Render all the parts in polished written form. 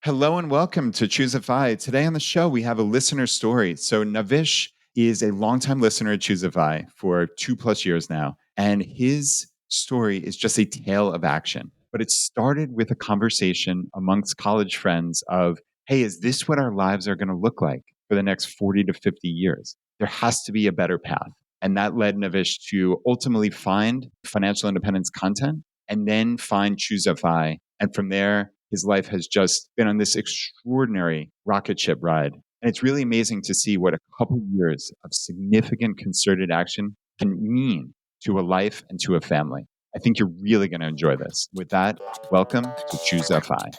Hello and welcome to ChooseFI. Today on the show, we have a listener story. So Navish is a longtime listener at ChooseFI for 2+ years now. And his story is just a tale of action. But it started with a conversation amongst college friends of, hey, is this what our lives are going to look like for the next 40 to 50 years? There has to be a better path. And that led Navish to ultimately find financial independence content and then find ChooseFI. And from there, his life has just been on this extraordinary rocket ship ride. And it's really amazing to see what a couple years of significant concerted action can mean to a life and to a family. I think you're really going to enjoy this. With that, welcome to ChooseFI.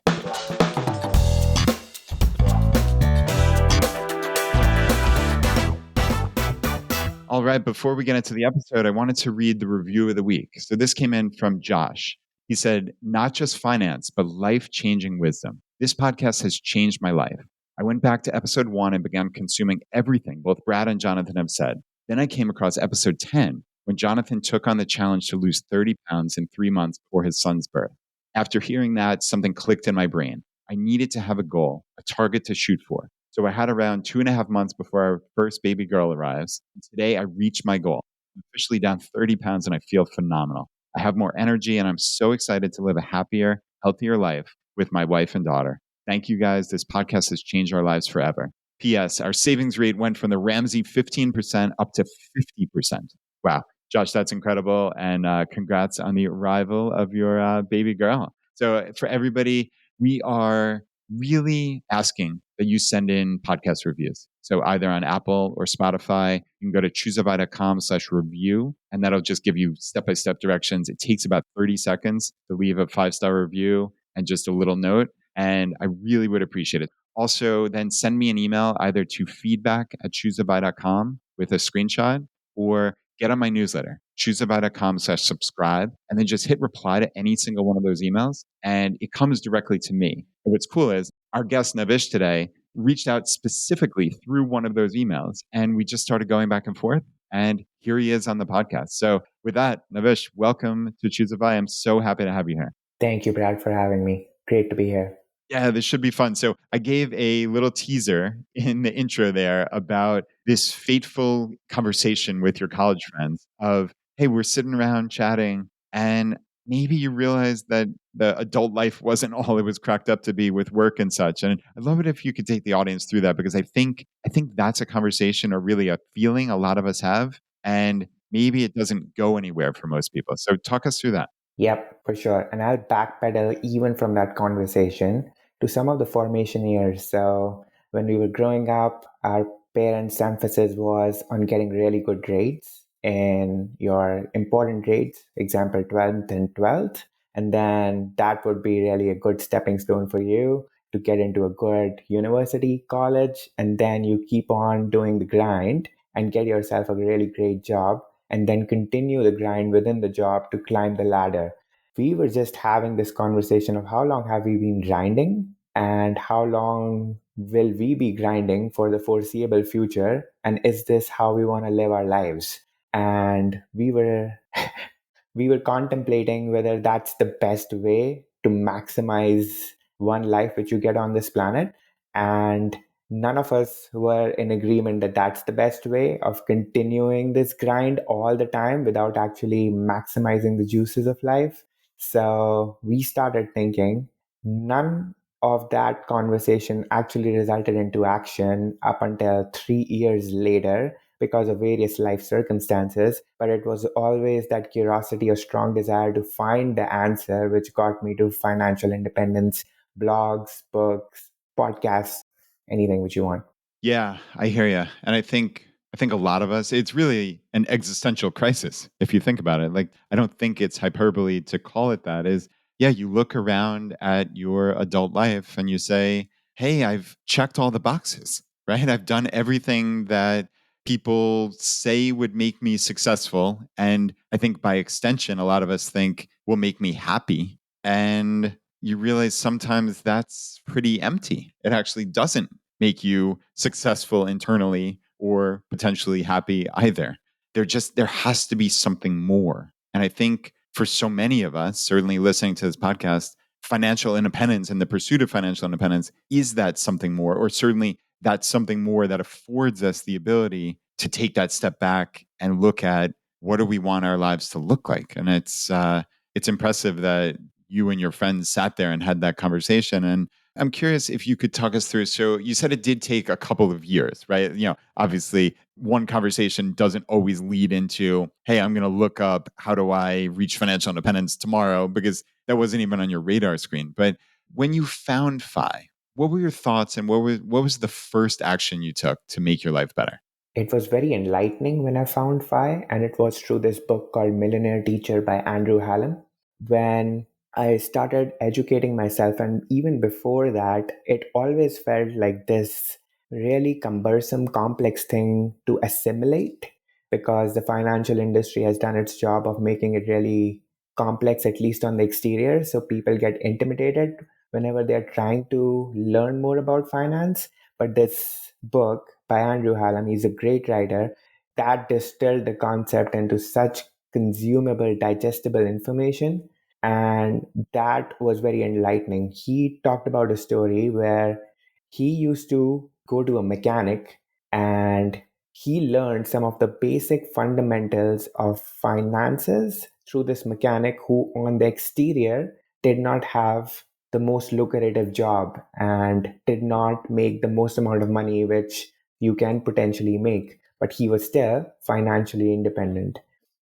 All right, before we get into the episode, I wanted to read the review of the week. So this came in from Josh. He said, not just finance, but life-changing wisdom. This podcast has changed my life. I went back to episode 1 and began consuming everything both Brad and Jonathan have said. Then I came across episode 10 when Jonathan took on the challenge to lose 30 pounds in 3 months before his son's birth. After hearing that, something clicked in my brain. I needed to have a goal, a target to shoot for. So I had around 2.5 months before our first baby girl arrives. And today I reached my goal. I'm officially down 30 pounds and I feel phenomenal. I have more energy and I'm so excited to live a happier, healthier life with my wife and daughter. Thank you guys. This podcast has changed our lives forever. P.S. Our savings rate went from the Ramsey 15% up to 50%. Wow. Josh, that's incredible. And congrats on the arrival of your baby girl. So for everybody, we are really asking that you send in podcast reviews. So either on Apple or Spotify, you can go to choosefy.com/review, and that'll just give you step-by-step directions. It takes about 30 seconds to leave a 5-star review and just a little note. And I really would appreciate it. Also, then send me an email either to feedback@choosefy.com with a screenshot, or get on my newsletter, choosefy.com/subscribe, and then just hit reply to any single one of those emails. And it comes directly to me. And what's cool is our guest Navish today reached out specifically through one of those emails, and we just started going back and forth. And here he is on the podcast. So with that, Navish, welcome to ChooseFI. I'm so happy to have you here. Thank you, Brad, for having me. Great to be here. Yeah, this should be fun. So I gave a little teaser in the intro there about this fateful conversation with your college friends of, hey, we're sitting around chatting and maybe you realize that the adult life wasn't all it was cracked up to be with work and such. And I'd love it if you could take the audience through that, because I think that's a conversation or really a feeling a lot of us have. And maybe it doesn't go anywhere for most people. So talk us through that. Yep, for sure. And I'll backpedal even from that conversation to some of the formation years. So when we were growing up, our parents' emphasis was on getting really good grades in your important grades, example 12th and 12th. And then that would be really a good stepping stone for you to get into a good university, college. And then you keep on doing the grind and get yourself a really great job, and then continue the grind within the job to climb the ladder. We were just having this conversation of how long have we been grinding and how long will we be grinding for the foreseeable future, and is this how we want to live our lives? And we were we were contemplating whether that's the best way to maximize one life which you get on this planet. And none of us were in agreement that that's the best way of continuing this grind all the time without actually maximizing the juices of life. So we started thinking. None of that conversation actually resulted into action up until 3 years later because of various life circumstances, but it was always that curiosity or strong desire to find the answer which got me to financial independence, blogs, books, podcasts, anything which you want. Yeah, I hear you. And I think a lot of us, it's really an existential crisis if you think about it. Like, I don't think it's hyperbole to call it that. Is, yeah, you look around at your adult life and you say, "Hey, I've checked all the boxes." Right? I've done everything that people say would make me successful, and I think by extension a lot of us think will make me happy. And you realize sometimes that's pretty empty. It actually doesn't make you successful internally or potentially happy either. There has to be something more. And I think for so many of us, certainly listening to this podcast, financial independence and the pursuit of financial independence is that something more, or certainly that's something more that affords us the ability to take that step back and look at what do we want our lives to look like. And it's impressive that you and your friends sat there and had that conversation. And I'm curious if you could talk us through. So you said it did take a couple of years, right? Obviously one conversation doesn't always lead into, hey, I'm going to look up how do I reach financial independence tomorrow, because that wasn't even on your radar screen. But when you found FI, what were your thoughts, and what was the first action you took to make your life better? It was very enlightening when I found FI, and it was through this book called Millionaire Teacher by Andrew Hallam. When I started educating myself, and even before that, it always felt like this really cumbersome, complex thing to assimilate because the financial industry has done its job of making it really complex, at least on the exterior. So people get intimidated whenever they're trying to learn more about finance. But this book by Andrew Hallam, he's a great writer, that distilled the concept into such consumable, digestible information. And that was very enlightening. He talked about a story where he used to go to a mechanic and he learned some of the basic fundamentals of finances through this mechanic who, on the exterior, did not have the most lucrative job and did not make the most amount of money which you can potentially make, but he was still financially independent.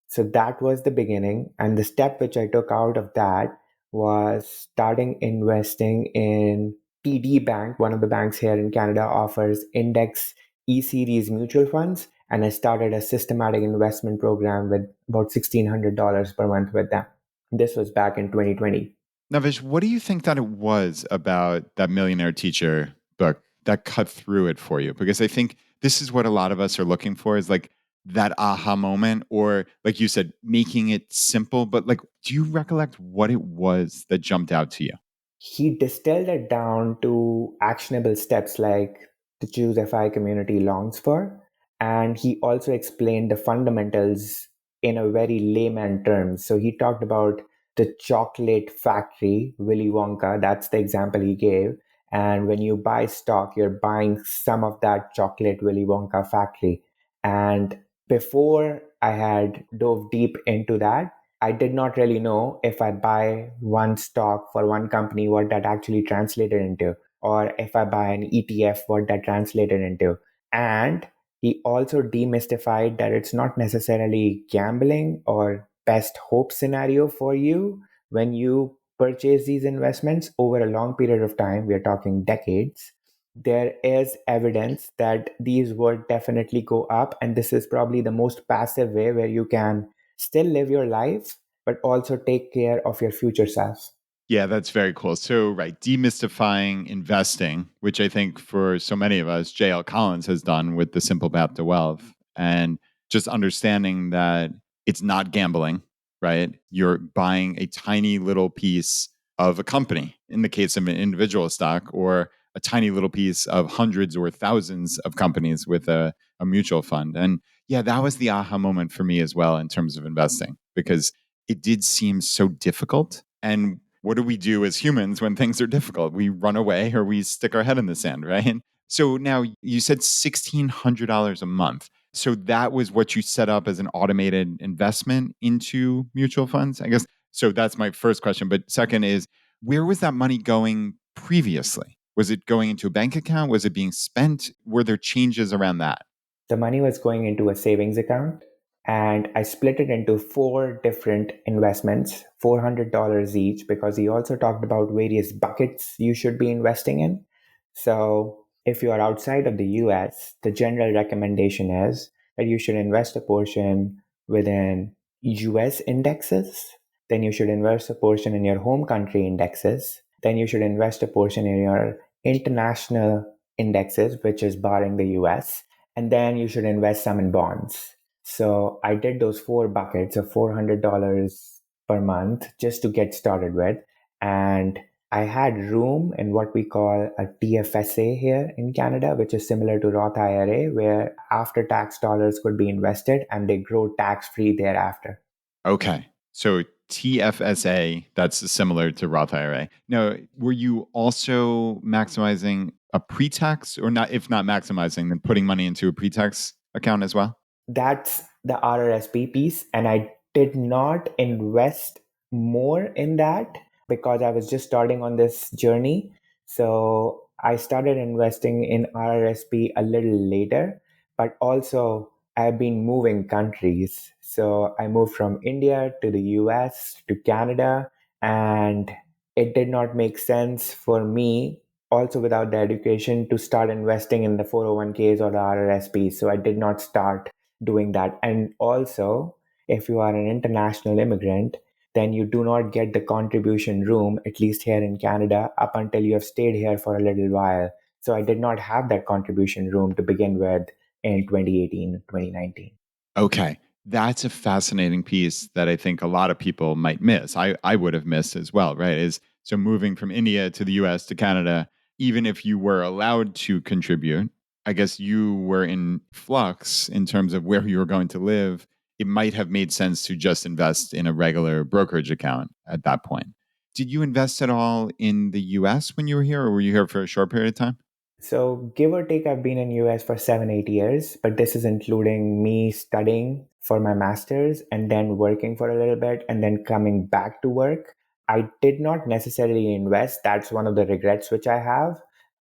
So that was the beginning. And the step which I took out of that was starting investing in TD Bank. One of the banks here in Canada offers index E series mutual funds. And I started a systematic investment program with about $1,600 per month with them. This was back in 2020. Navish, what do you think that it was about that Millionaire Teacher book that cut through it for you? Because I think this is what a lot of us are looking for, is like that aha moment, or like you said, making it simple. But like, do you recollect what it was that jumped out to you? He distilled it down to actionable steps like the ChooseFI community longs for. And he also explained the fundamentals in a very layman terms. So he talked about the chocolate factory, Willy Wonka. That's the example he gave. And when you buy stock, you're buying some of that chocolate Willy Wonka factory. And before I had dove deep into that, I did not really know if I buy one stock for one company, what that actually translated into, or if I buy an ETF, what that translated into. And he also demystified that it's not necessarily gambling or best hope scenario for you when you purchase these investments over a long period of time. We're talking decades. There is evidence that these would definitely go up. And this is probably the most passive way where you can still live your life, but also take care of your future self. Yeah, that's very cool. So, right, demystifying investing, which I think for so many of us, JL Collins has done with The Simple Path to Wealth, and just understanding that it's not gambling, right? You're buying a tiny little piece of a company, in the case of an individual stock, or a tiny little piece of hundreds or thousands of companies with a mutual fund. And yeah, that was the aha moment for me as well in terms of investing, because it did seem so difficult. And what do we do as humans when things are difficult? We run away or we stick our head in the sand, right? So now you said $1,600 a month. So that was what you set up as an automated investment into mutual funds, I guess. So that's my first question. But second is, where was that money going previously? Was it going into a bank account? Was it being spent? Were there changes around that? The money was going into a savings account, and I split it into four different investments, $400 each, because he also talked about various buckets you should be investing in. So, if you are outside of the US, the general recommendation is that you should invest a portion within US indexes, then you should invest a portion in your home country indexes, then you should invest a portion in your international indexes, which is barring the US, and then you should invest some in bonds. So I did those four buckets of $400 per month just to get started with. And I had room in what we call a TFSA here in Canada, which is similar to Roth IRA, where after tax dollars could be invested and they grow tax free thereafter. Okay. So TFSA, that's similar to Roth IRA. Now, were you also maximizing a pre-tax or not? If not maximizing, then putting money into a pre-tax account as well? That's the RRSP piece. And I did not invest more in that because I was just starting on this journey. So I started investing in RRSP a little later, but also I've been moving countries. So I moved from India to the US to Canada, and it did not make sense for me also without the education to start investing in the 401ks or the RRSPs. So I did not start doing that. And also, if you are an international immigrant, then you do not get the contribution room, at least here in Canada, up until you have stayed here for a little while. So I did not have that contribution room to begin with in 2018, 2019. Okay. That's a fascinating piece that I think a lot of people might miss. I would have missed as well, right? Is so moving from India to the US to Canada, even if you were allowed to contribute, I guess you were in flux in terms of where you were going to live. It might have made sense to just invest in a regular brokerage account at that point. Did you invest at all in the US when you were here, or were you here for a short period of time? So give or take, I've been in US for 7, 8 years, but this is including me studying for my master's and then working for a little bit and then coming back to work. I did not necessarily invest. That's one of the regrets which I have.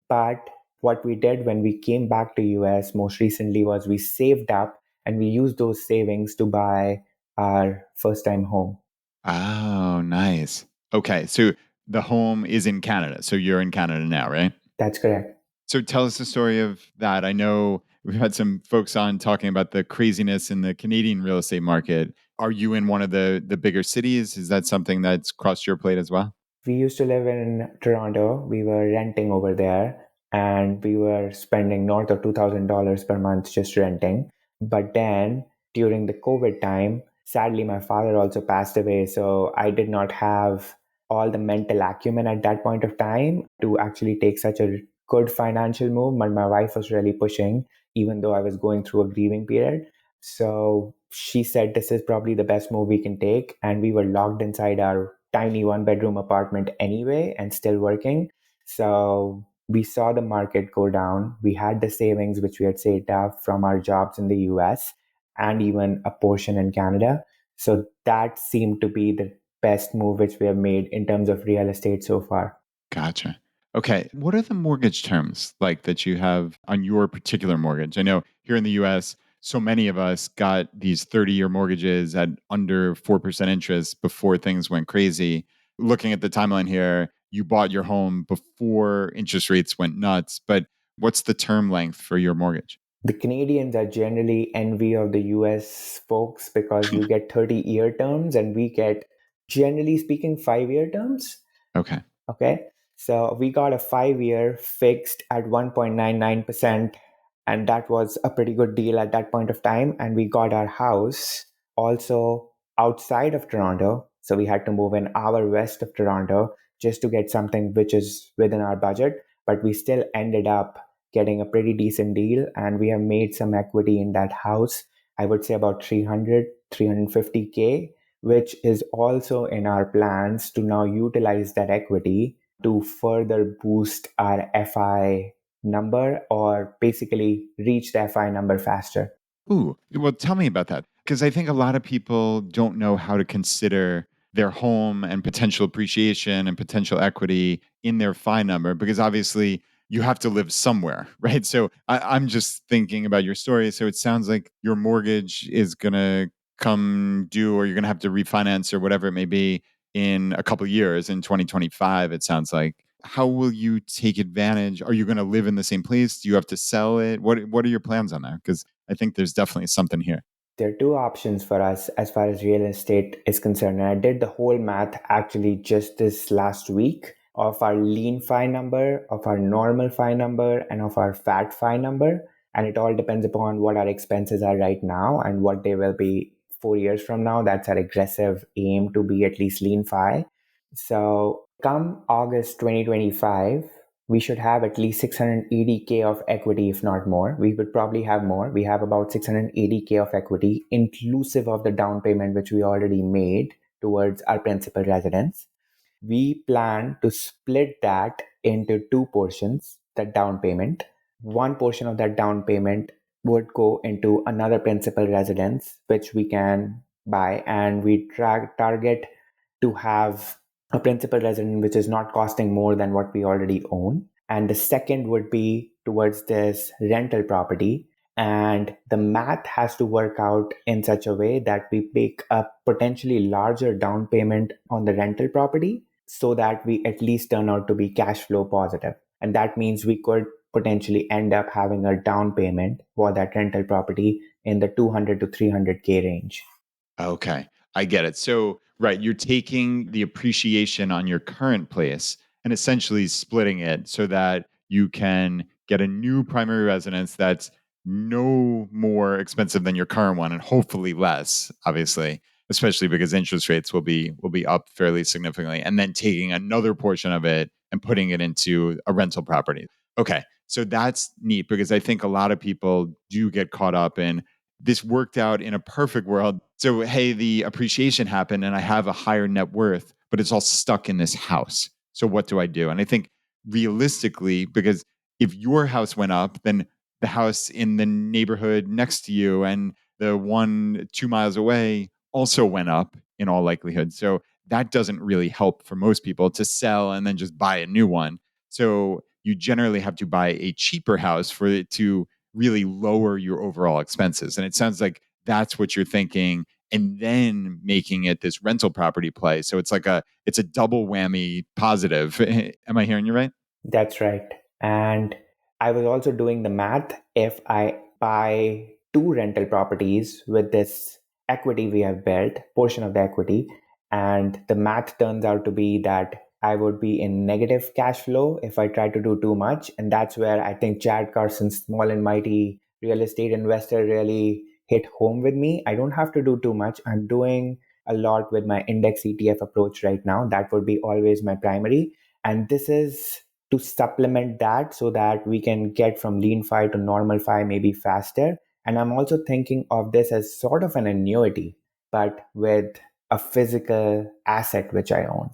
But what we did when we came back to US most recently was we saved up and we used those savings to buy our first time home. Oh, nice. Okay. So the home is in Canada. So you're in Canada now, right? That's correct. So tell us the story of that. I know we've had some folks on talking about the craziness in the Canadian real estate market. Are you in one of the bigger cities? Is that something that's crossed your plate as well? We used to live in Toronto. We were renting over there and we were spending north of $2,000 per month just renting. But then during the COVID time, sadly, my father also passed away. So I did not have all the mental acumen at that point of time to actually take such a good financial move. But my wife was really pushing, even though I was going through a grieving period. So she said, this is probably the best move we can take. And we were locked inside our tiny 1 bedroom apartment anyway and still working. So we saw the market go down. We had the savings which we had saved up from our jobs in the US and even a portion in Canada. So that seemed to be the best move which we have made in terms of real estate so far. Gotcha. Okay. What are the mortgage terms like that you have on your particular mortgage? I know here in the US, so many of us got these 30-year mortgages at under 4% interest before things went crazy. Looking at the timeline here, you bought your home before interest rates went nuts, but what's the term length for your mortgage? The Canadians are generally envy of the US folks because you get 30-year terms and we get, generally speaking, 5-year terms. Okay. Okay. So we got a 5-year fixed at 1.99%. And that was a pretty good deal at that point of time. And we got our house also outside of Toronto. So we had to move an hour west of Toronto just to get something which is within our budget. But we still ended up getting a pretty decent deal. And we have made some equity in that house. I would say about 350K, which is also in our plans to now utilize that equity to further boost our FI number or basically reach the FI number faster. Ooh, well, tell me about that. Because I think a lot of people don't know how to consider their home and potential appreciation and potential equity in their FI number, because obviously you have to live somewhere, right? So I'm just thinking about your story. So it sounds like your mortgage is going to come due, or you're going to have to refinance or whatever it may be in a couple of years in 2025, it sounds like. How will you take advantage? Are you going to live in the same place? Do you have to sell it? What are your plans on that? Because I think there's definitely something here. There are two options for us as far as real estate is concerned. And I did the whole math actually just this last week of our lean FI number, of our normal FI number, and of our fat FI number. And it all depends upon what our expenses are right now and what they will be 4 years from now. That's our aggressive aim to be at least lean FI. So come August 2025, we should have at least 680K of equity, if not more. We would probably have more. We have about 680K of equity, inclusive of the down payment, which we already made towards our principal residence. We plan to split that into two portions, the down payment. One portion of that down payment would go into another principal residence, which we can buy, and we target to have a principal residence which is not costing more than what we already own. And the second would be towards this rental property. And the math has to work out in such a way that we make a potentially larger down payment on the rental property so that we at least turn out to be cash flow positive. And that means we could potentially end up having a down payment for that rental property in the 200 to 300K range. Okay, I get it. So, right, you're taking the appreciation on your current place and essentially splitting it so that you can get a new primary residence that's no more expensive than your current one and hopefully less, obviously, especially because interest rates will be up fairly significantly, and then taking another portion of it and putting it into a rental property. Okay. So that's neat because I think a lot of people do get caught up in this worked out in a perfect world. So, hey, the appreciation happened and I have a higher net worth, but it's all stuck in this house. So, what do I do? And I think realistically, because if your house went up, then the house in the neighborhood next to you and the one 2 miles away also went up in all likelihood. So, that doesn't really help for most people to sell and then just buy a new one. So, you generally have to buy a cheaper house for it to really lower your overall expenses. And it sounds like that's what you're thinking, and then making it this rental property play. So it's a double whammy positive. Am I hearing you right? That's right. And I was also doing the math. If I buy two rental properties with this equity we have built, portion of the equity, and the math turns out to be that I would be in negative cash flow if I try to do too much. And that's where I think Chad Carson's small and mighty real estate investor really hit home with me. I don't have to do too much. I'm doing a lot with my index ETF approach right now. That would be always my primary. And this is to supplement that so that we can get from lean fi to normal fi maybe faster. And I'm also thinking of this as sort of an annuity, but with a physical asset which I own.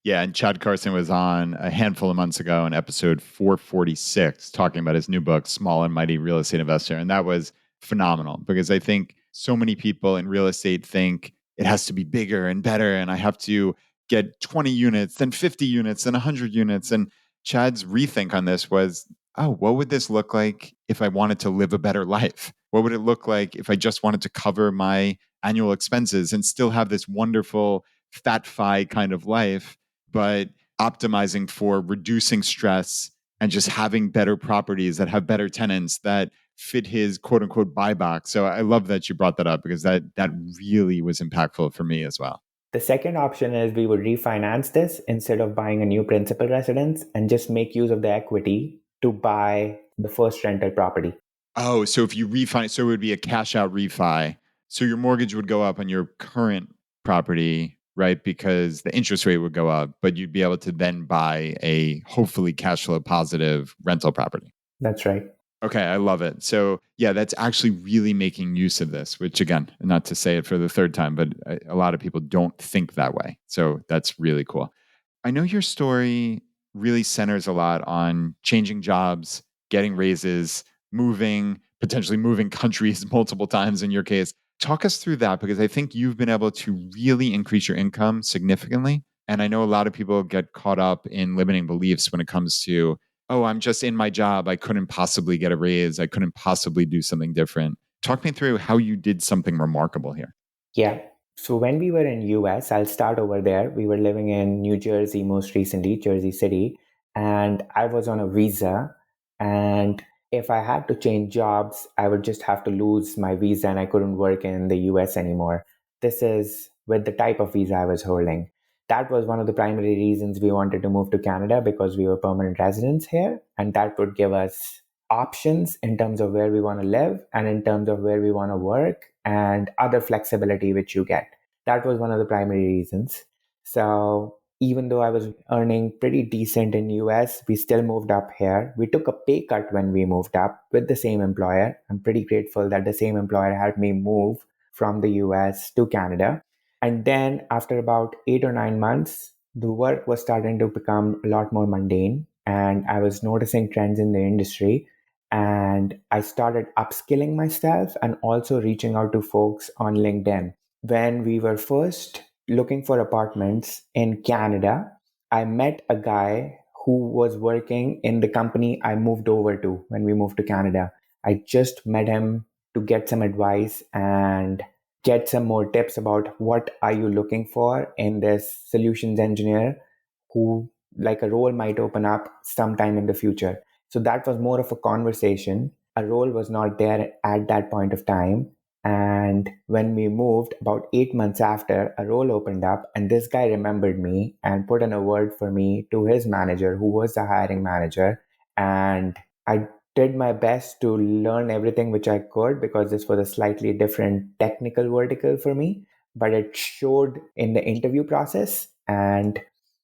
Yeah, and Chad Carson was on a handful of months ago in episode 446 talking about his new book, Small and Mighty Real Estate Investor. And that was phenomenal because I think so many people in real estate think it has to be bigger and better. And I have to get 20 units, then 50 units, then 100 units. And Chad's rethink on this was, oh, what would this look like if I wanted to live a better life? What would it look like if I just wanted to cover my annual expenses and still have this wonderful fat fi kind of life, but optimizing for reducing stress and just having better properties that have better tenants that fit his quote unquote buy box. So I love that you brought that up because that really was impactful for me as well. The second option is we would refinance this instead of buying a new principal residence and just make use of the equity to buy the first rental property. Oh, so if you refinance, so it would be a cash out refi. So your mortgage would go up on your current property, right? Because the interest rate would go up, but you'd be able to then buy a hopefully cash flow positive rental property. That's right. Okay, I love it. So, yeah, that's actually really making use of this, which again, not to say it for the third time, but a lot of people don't think that way. So, that's really cool. I know your story really centers a lot on changing jobs, getting raises, moving, potentially moving countries multiple times in your case. Talk us through that because I think you've been able to really increase your income significantly. And I know a lot of people get caught up in limiting beliefs when it comes to, oh, I'm just in my job. I couldn't possibly get a raise. I couldn't possibly do something different. Talk me through how you did something remarkable here. Yeah. So when we were in US, I'll start over there. We were living in New Jersey most recently, Jersey City, and I was on a visa. And if I had to change jobs, I would just have to lose my visa and I couldn't work in the US anymore. This is with the type of visa I was holding. That was one of the primary reasons we wanted to move to Canada because we were permanent residents here, and that would give us options in terms of where we want to live and in terms of where we want to work and other flexibility which you get. That was one of the primary reasons. So even though I was earning pretty decent in US, we still moved up here. We took a pay cut when we moved up with the same employer. I'm pretty grateful that the same employer helped me move from the US to Canada. And then after about 8 or 9 months, the work was starting to become a lot more mundane. And I was noticing trends in the industry. And I started upskilling myself and also reaching out to folks on LinkedIn. When we were first looking for apartments in Canada, I met a guy who was working in the company I moved over to when we moved to Canada. I just met him to get some advice and get some more tips about what are you looking for in this solutions engineer who like a role might open up sometime in the future. So that was more of a conversation. A role was not there at that point of time. And when we moved about 8 months after, a role opened up, and this guy remembered me and put in a word for me to his manager, who was the hiring manager. And I did my best to learn everything which I could because this was a slightly different technical vertical for me, but it showed in the interview process and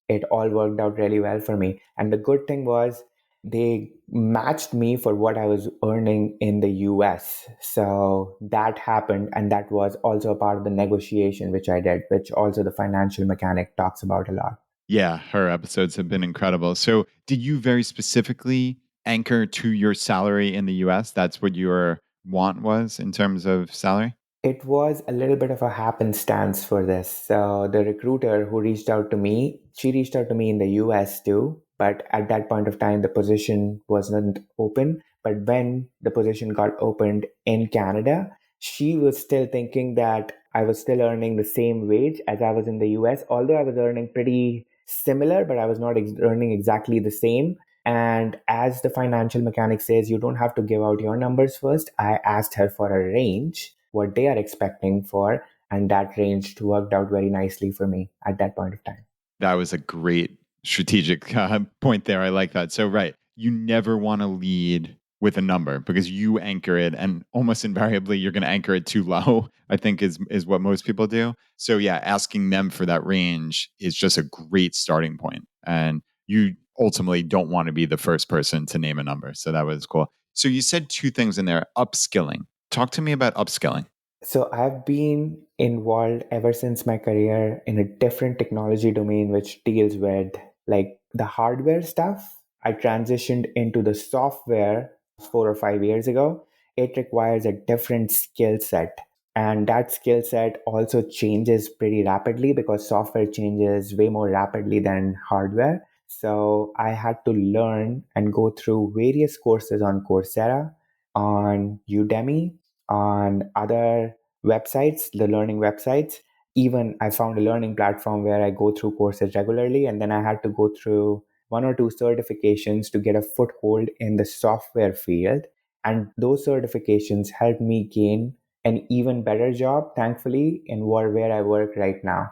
it all worked out really well for me. And the good thing was they matched me for what I was earning in the US. So that happened. And that was also a part of the negotiation, which I did, which also the financial mechanic talks about a lot. Yeah, her episodes have been incredible. So, did you very specifically anchor to your salary in the US? That's what your want was in terms of salary? It was a little bit of a happenstance for this. So the recruiter who reached out to me, she reached out to me in the US too, but at that point of time the position wasn't open. But when the position got opened in Canada, she was still thinking that I was still earning the same wage as I was in the US, although I was earning pretty similar, but I was not earning exactly the same. And as the financial mechanic says, you don't have to give out your numbers first. I asked her for a range, what they are expecting for, and that range worked out very nicely for me at that point of time. That was a great strategic point there. I like that. So, right, you never want to lead with a number because you anchor it, and almost invariably you're going to anchor it too low. I think is what most people do. So, yeah, asking them for that range is just a great starting point, and you ultimately don't want to be the first person to name a number. So that was cool. So you said two things in there: upskilling. Talk to me about upskilling. So I've been involved ever since my career in a different technology domain which deals with like the hardware stuff. I transitioned into the software 4 or 5 years ago. It requires a different skill set. And that skill set also changes pretty rapidly because software changes way more rapidly than hardware. So I had to learn and go through various courses on Coursera, on Udemy, on other websites, the learning websites. Even I found a learning platform where I go through courses regularly, and then I had to go through one or two certifications to get a foothold in the software field. And those certifications helped me gain an even better job, thankfully, in where I work right now.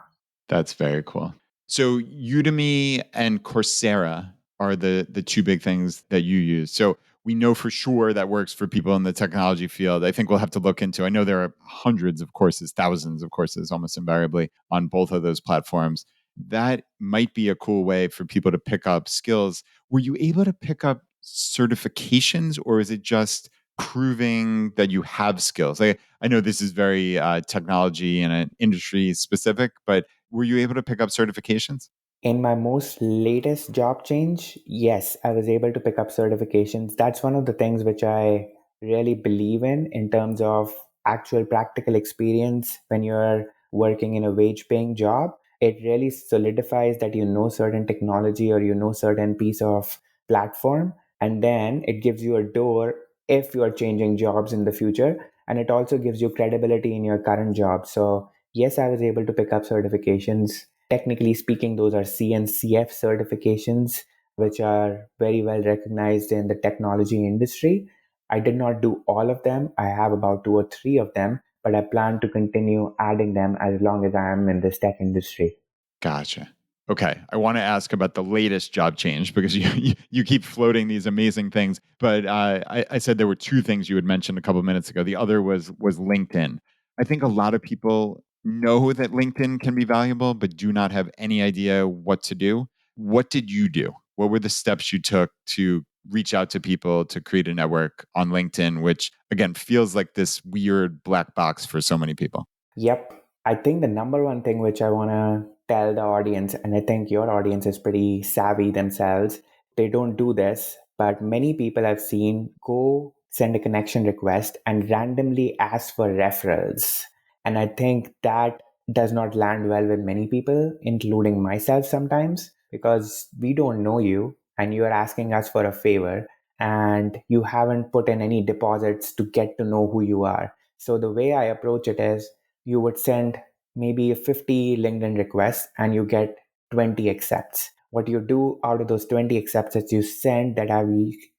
That's very cool. So Udemy and Coursera are the two big things that you use. So we know for sure that works for people in the technology field. I think we'll have to look into. I know there are hundreds of courses, thousands of courses almost invariably on both of those platforms. That might be a cool way for people to pick up skills. Were you able to pick up certifications, or is it just proving that you have skills? I know this is very technology and industry specific, but were you able to pick up certifications? In my most latest job change, yes, I was able to pick up certifications. That's one of the things which I really believe in terms of actual practical experience when you're working in a wage paying job. It really solidifies that you know certain technology or you know certain piece of platform. And then it gives you a door if you are changing jobs in the future. And it also gives you credibility in your current job. So, yes, I was able to pick up certifications. Technically speaking, those are CNCF certifications, which are very well recognized in the technology industry. I did not do all of them. I have about two or three of them, but I plan to continue adding them as long as I am in this tech industry. Gotcha. Okay. I want to ask about the latest job change because you keep floating these amazing things. But I said there were two things you had mentioned a couple of minutes ago. The other was LinkedIn. I think a lot of people know that LinkedIn can be valuable, but do not have any idea what to do. What did you do? What were the steps you took to reach out to people to create a network on LinkedIn, which again feels like this weird black box for so many people? Yep. I think the number one thing which I want to tell the audience, and I think your audience is pretty savvy themselves, they don't do this, but many people I've seen go send a connection request and randomly ask for referrals. And I think that does not land well with many people, including myself sometimes, because we don't know you and you are asking us for a favor and you haven't put in any deposits to get to know who you are. So the way I approach it is, you would send maybe 50 LinkedIn requests and you get 20 accepts. What you do out of those 20 accepts is you send that I've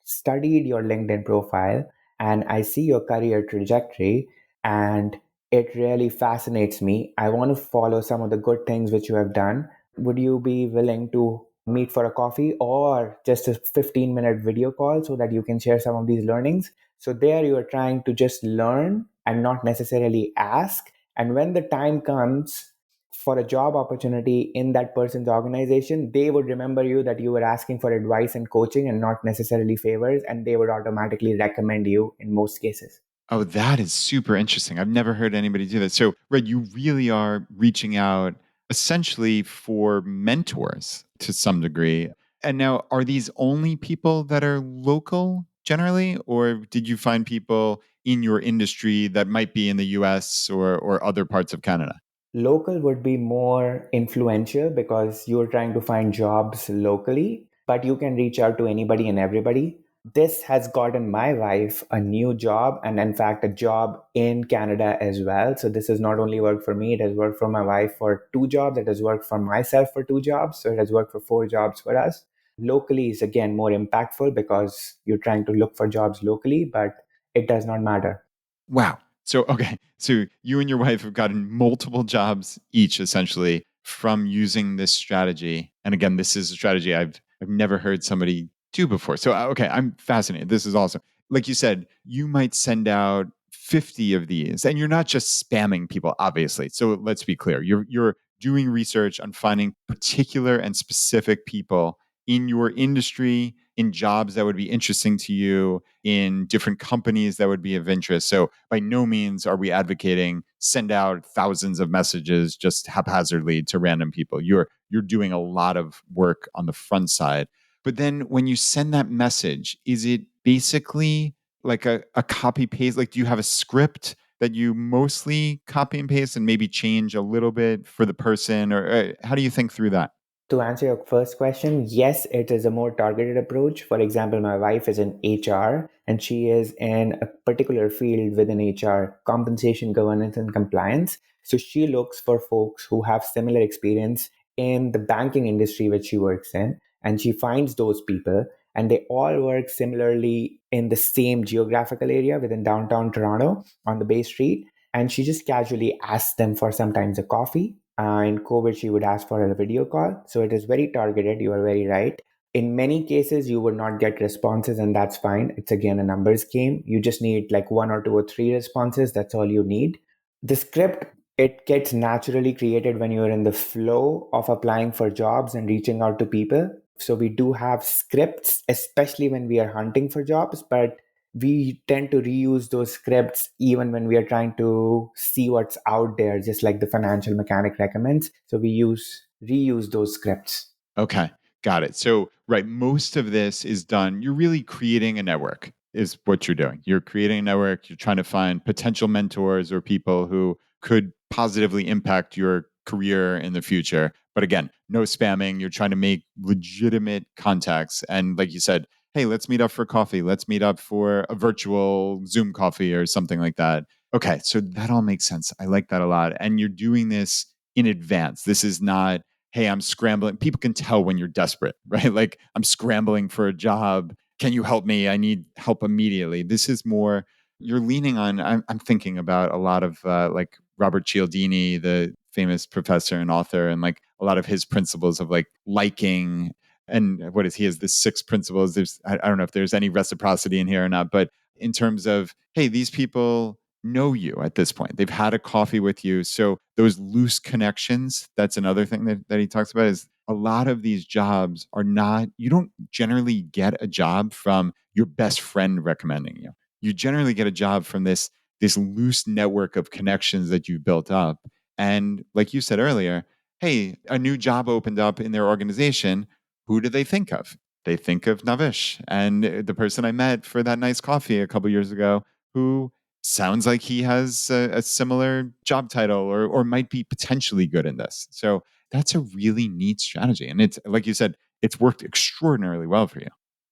studied your LinkedIn profile and I see your career trajectory and it really fascinates me. I want to follow some of the good things which you have done. Would you be willing to meet for a coffee or just a 15-minute video call so that you can share some of these learnings? So there you are trying to just learn and not necessarily ask. And when the time comes for a job opportunity in that person's organization, they would remember you that you were asking for advice and coaching and not necessarily favors, and they would automatically recommend you in most cases. Oh, that is super interesting. I've never heard anybody do that. So, right, you really are reaching out essentially for mentors to some degree. And now, are these only people that are local generally, or did you find people in your industry that might be in the US or other parts of Canada? Local would be more influential because you're trying to find jobs locally, but you can reach out to anybody and everybody. This has gotten my wife a new job and, in fact, a job in Canada as well. So, this has not only worked for me, it has worked for my wife for two jobs, it has worked for myself for two jobs. So, it has worked for four jobs for us. Locally is again more impactful because you're trying to look for jobs locally, but it does not matter. Wow. So, okay. So you and your wife have gotten multiple jobs each essentially from using this strategy. And again, this is a strategy I've never heard somebody do before. So, okay, I'm fascinated. This is awesome. Like you said, you might send out 50 of these and you're not just spamming people obviously. So, let's be clear. You're doing research on finding particular and specific people in your industry, in jobs that would be interesting to you, in different companies that would be of interest. So by no means are we advocating send out thousands of messages just haphazardly to random people. You're doing a lot of work on the front side. But then when you send that message, is it basically like a copy paste? Like, do you have a script that you mostly copy and paste and maybe change a little bit for the person? Or how do you think through that? To answer your first question, yes, it is a more targeted approach. For example, my wife is in HR and she is in a particular field within HR, compensation, governance, and compliance. So she looks for folks who have similar experience in the banking industry which she works in. And she finds those people, and they all work similarly in the same geographical area within downtown Toronto on the Bay Street. And she just casually asks them for sometimes a coffee. In COVID, she would ask for a video call. So it is very targeted. You are very right. In many cases, you would not get responses, and that's fine. It's again a numbers game. You just need like one or two or three responses. That's all you need. The script, it gets naturally created when you're in the flow of applying for jobs and reaching out to people. So we do have scripts, especially when we are hunting for jobs, but we tend to reuse those scripts even when we are trying to see what's out there, just like the financial mechanic recommends. So we use reuse those scripts. Okay, got it. So, right, most of this is done. You're really creating a network, is what you're doing. You're creating a network. You're trying to find potential mentors or people who could positively impact your career in the future. But again, no spamming. You're trying to make legitimate contacts. And like you said, hey, let's meet up for coffee. Let's meet up for a virtual Zoom coffee or something like that. Okay, so that all makes sense. I like that a lot. And you're doing this in advance. This is not, hey, I'm scrambling. People can tell when you're desperate, right? Like, I'm scrambling for a job. Can you help me? I need help immediately. This is more, you're leaning on, I'm thinking about a lot of like Robert Cialdini, the famous professor and author, and like a lot of his principles of like liking. And what is he has the six principles. I don't know if there's any reciprocity in here or not, but in terms of, hey, these people know you at this point. They've had a coffee with you. So those loose connections, that's another thing that he talks about is a lot of these jobs are not, you don't generally get a job from your best friend recommending you. You generally get a job from this loose network of connections that you've built up. And like you said earlier, hey, a new job opened up in their organization. Who do they think of? They think of Navish and the person I met for that nice coffee a couple years ago, who sounds like he has a similar job title or might be potentially good in this. So that's a really neat strategy. And it's like you said, it's worked extraordinarily well for you.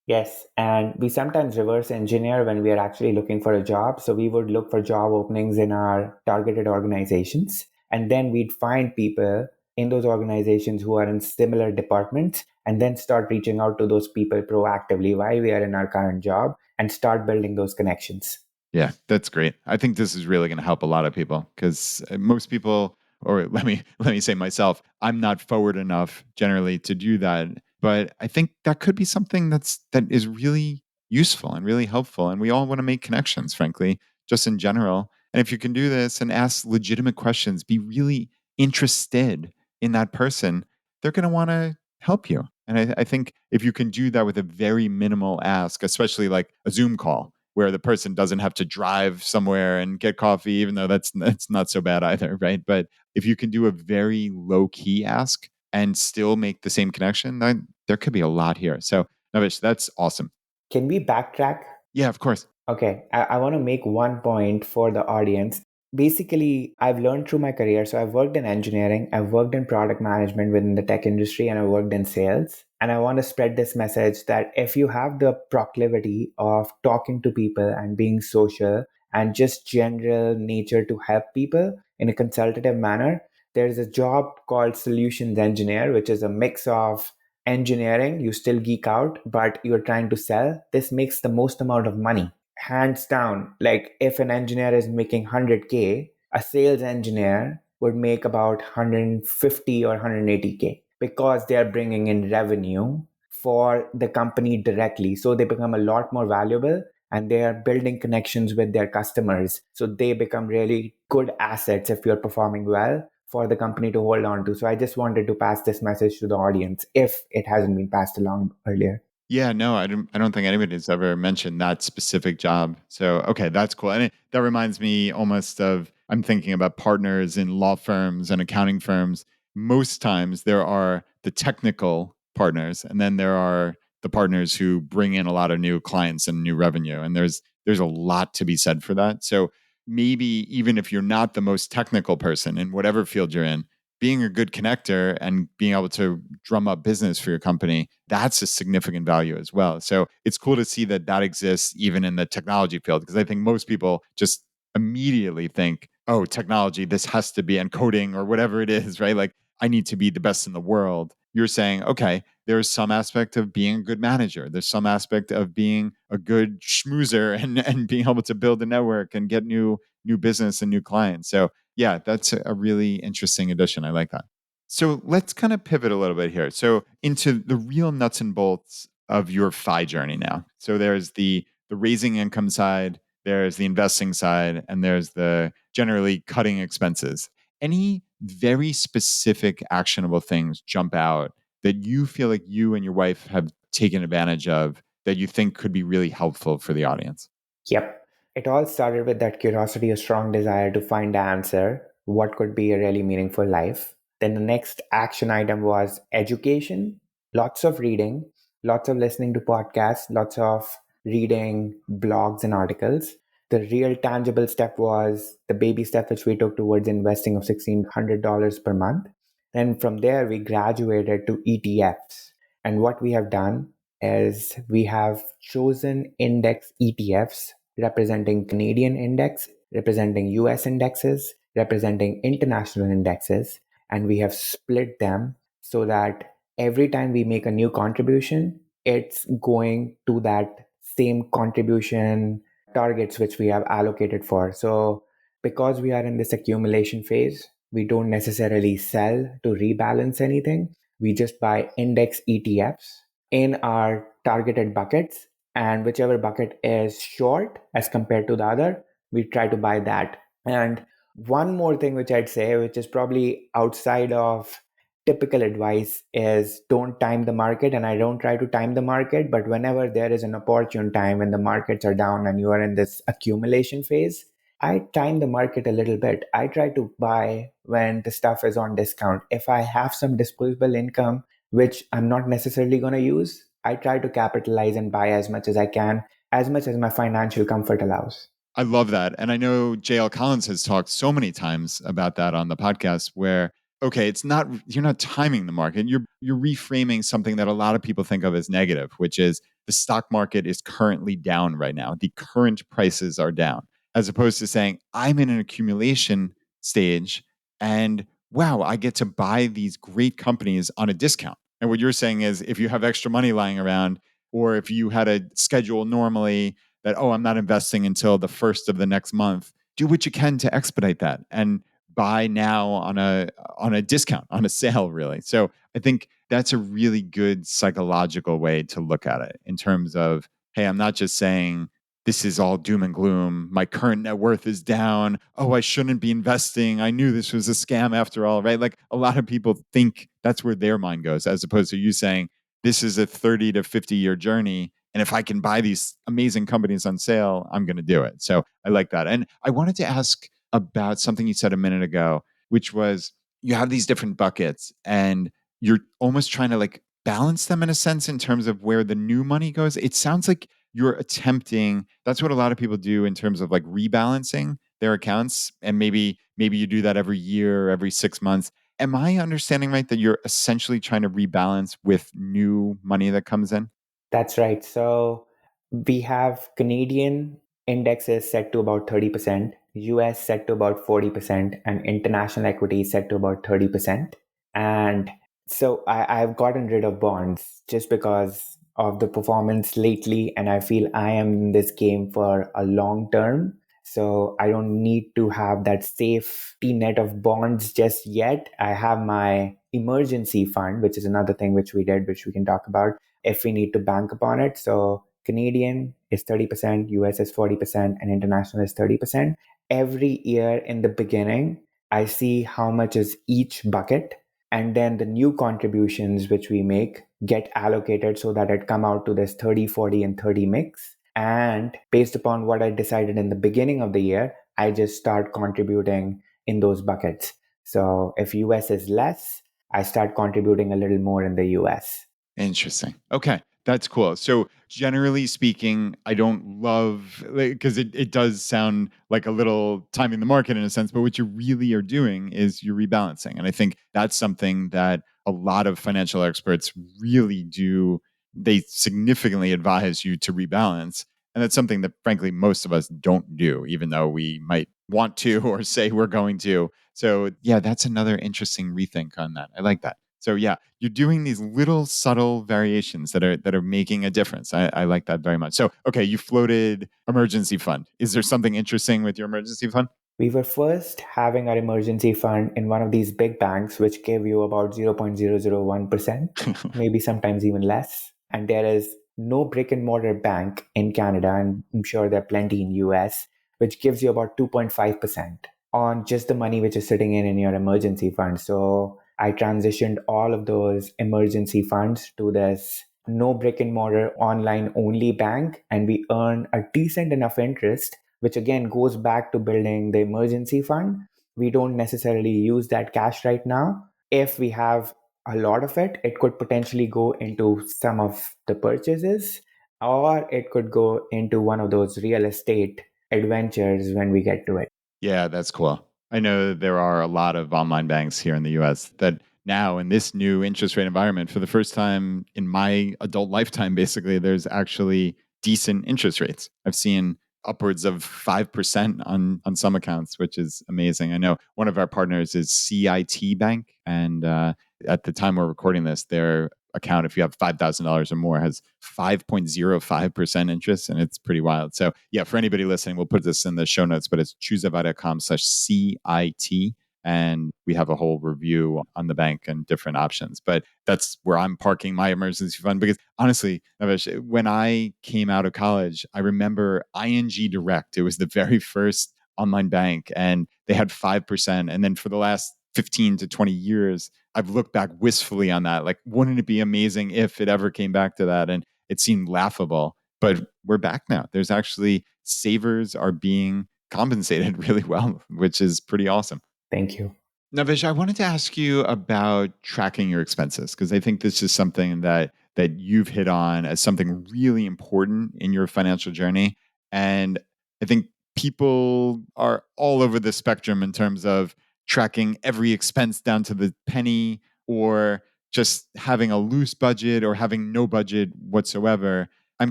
Yes, and we sometimes reverse engineer when we are actually looking for a job. So we would look for job openings in our targeted organizations, and then we'd find people in those organizations who are in similar departments, and then start reaching out to those people proactively while we are in our current job and start building those connections. Yeah, that's great. I think this is really going to help a lot of people because most people, or let me say myself, I'm not forward enough generally to do that. But I think that could be something that is really useful and really helpful. And we all want to make connections, frankly, just in general. And if you can do this and ask legitimate questions, be really interested in that person, they're going to want to help you. And I think if you can do that with a very minimal ask, especially like a Zoom call where the person doesn't have to drive somewhere and get coffee, even though that's not so bad either, right? But if you can do a very low key ask and still make the same connection, then there could be a lot here. So, Navish, that's awesome. Can we backtrack? Yeah, of course. Okay, I want to make one point for the audience. Basically, I've learned through my career. So I've worked in engineering, I've worked in product management within the tech industry, and I've worked in sales. And I want to spread this message that if you have the proclivity of talking to people and being social and just general nature to help people in a consultative manner, there's a job called solutions engineer, which is a mix of engineering, you still geek out, but you're trying to sell. This makes the most amount of money hands down. Like if an engineer is making 100K, a sales engineer would make about 150 or 180K because they are bringing in revenue for the company directly. So they become a lot more valuable and they are building connections with their customers. So they become really good assets if you're performing well for the company to hold on to. So I just wanted to pass this message to the audience if it hasn't been passed along earlier. Yeah, no, I don't think anybody's ever mentioned that specific job. So, okay, that's cool. And that reminds me almost of I'm thinking about partners in law firms and accounting firms. Most times there are the technical partners and then there are the partners who bring in a lot of new clients and new revenue. And there's a lot to be said for that. So, maybe even if you're not the most technical person in whatever field you're in, being a good connector and being able to drum up business for your company, that's a significant value as well. So it's cool to see that that exists even in the technology field, because I think most people just immediately think, oh, technology, this has to be, and coding or whatever it is, right? Like, I need to be the best in the world. You're saying, okay, there's some aspect of being a good manager. There's some aspect of being a good schmoozer and being able to build a network and get new business and new clients. So yeah, that's a really interesting addition. I like that. So let's kind of pivot a little bit here. So into the real nuts and bolts of your FI journey now. So there's the raising income side, there's the investing side, and there's the generally cutting expenses. Any very specific actionable things jump out that you feel like you and your wife have taken advantage of that you think could be really helpful for the audience? Yep. It all started with that curiosity, a strong desire to find the answer, what could be a really meaningful life. Then the next action item was education, lots of reading, lots of listening to podcasts, lots of reading blogs and articles. The real tangible step was the baby step which we took towards investing of $1,600 per month. And from there, we graduated to ETFs. And what we have done is we have chosen index ETFs representing Canadian index, representing US indexes, representing international indexes, and we have split them so that every time we make a new contribution, it's going to that same contribution targets which we have allocated for. So because we are in this accumulation phase, we don't necessarily sell to rebalance anything. We just buy index ETFs in our targeted buckets, and whichever bucket is short as compared to the other, we try to buy that. And one more thing which I'd say, which is probably outside of typical advice, is don't time the market. And I don't try to time the market, but whenever there is an opportune time when the markets are down and you are in this accumulation phase, I time the market a little bit. I try to buy when the stuff is on discount. If I have some disposable income, which I'm not necessarily going to use, I try to capitalize and buy as much as I can, as much as my financial comfort allows. I love that. And I know JL Collins has talked so many times about that on the podcast where, okay, it's not, you're not timing the market. You're reframing something that a lot of people think of as negative, which is the stock market is currently down right now. The current prices are down, as opposed to saying, I'm in an accumulation stage and wow, I get to buy these great companies on a discount. And what you're saying is if you have extra money lying around, or if you had a schedule normally that, oh, I'm not investing until the first of the next month, do what you can to expedite that and buy now on a discount, on a sale, really. So I think that's a really good psychological way to look at it in terms of, hey, I'm not just saying this is all doom and gloom. My current net worth is down. Oh, I shouldn't be investing. I knew this was a scam after all, right? Like a lot of people think that's where their mind goes, as opposed to you saying, this is a 30 to 50-year journey. And if I can buy these amazing companies on sale, I'm going to do it. So I like that. And I wanted to ask about something you said a minute ago, which was you have these different buckets and you're almost trying to like balance them in a sense in terms of where the new money goes. It sounds like you're attempting, that's what a lot of people do in terms of like rebalancing their accounts. And maybe you do that every year, every 6 months. Am I understanding right that you're essentially trying to rebalance with new money that comes in? That's right. So we have Canadian indexes set to about 30%, US set to about 40%, and international equities set to about 30%. And so I've gotten rid of bonds just because of the performance lately. And I feel I am in this game for a long term. So I don't need to have that safety net of bonds just yet. I have my emergency fund, which is another thing which we did, which we can talk about if we need to bank upon it. So Canadian is 30%, US is 40%, and international is 30%. Every year in the beginning, I see how much is each bucket, and then the new contributions which we make get allocated so that it come out to this 30, 40, and 30 mix. And based upon what I decided in the beginning of the year, I just start contributing in those buckets. So if US is less, I start contributing a little more in the US. Interesting. Okay. That's cool. So generally speaking, I don't love because it does sound like a little timing the market in a sense, but what you really are doing is you're rebalancing. And I think that's something that a lot of financial experts really do. They significantly advise you to rebalance. And that's something that frankly most of us don't do, even though we might want to or say we're going to. So yeah, that's another interesting rethink on that. I like that. So yeah, you're doing these little subtle variations that are making a difference. I like that very much. So okay, you floated emergency fund. Is there something interesting with your emergency fund? We were first having our emergency fund in one of these big banks, which gave you about 0.001%, maybe sometimes even less. And there is no brick and mortar bank in Canada, and I'm sure there are plenty in US, which gives you about 2.5% on just the money which is sitting in your emergency fund. So I transitioned all of those emergency funds to this no brick and mortar online only bank, and we earn a decent enough interest, which again goes back to building the emergency fund. We don't necessarily use that cash right now. If we have a lot of it, it could potentially go into some of the purchases, or it could go into one of those real estate adventures when we get to it. Yeah, that's cool. I know there are a lot of online banks here in the US that now, in this new interest rate environment, for the first time in my adult lifetime, basically, there's actually decent interest rates. I've seen upwards of 5% on some accounts, which is amazing. I know one of our partners is CIT Bank. And at the time we're recording this, their account, if you have $5,000 or more, has 5.05% interest, and it's pretty wild. So yeah, for anybody listening, we'll put this in the show notes, but it's ChooseFI.com/CIT. And we have a whole review on the bank and different options. But that's where I'm parking my emergency fund because honestly, Navish, when I came out of college, I remember ING Direct. It was the very first online bank and they had 5%. And then for the last 15 to 20 years, I've looked back wistfully on that. Like, wouldn't it be amazing if it ever came back to that? And it seemed laughable, but we're back now. There's actually savers are being compensated really well, which is pretty awesome. Thank you. Navish, I wanted to ask you about tracking your expenses because I think this is something that you've hit on as something really important in your financial journey. And I think people are all over the spectrum in terms of tracking every expense down to the penny or just having a loose budget or having no budget whatsoever. I'm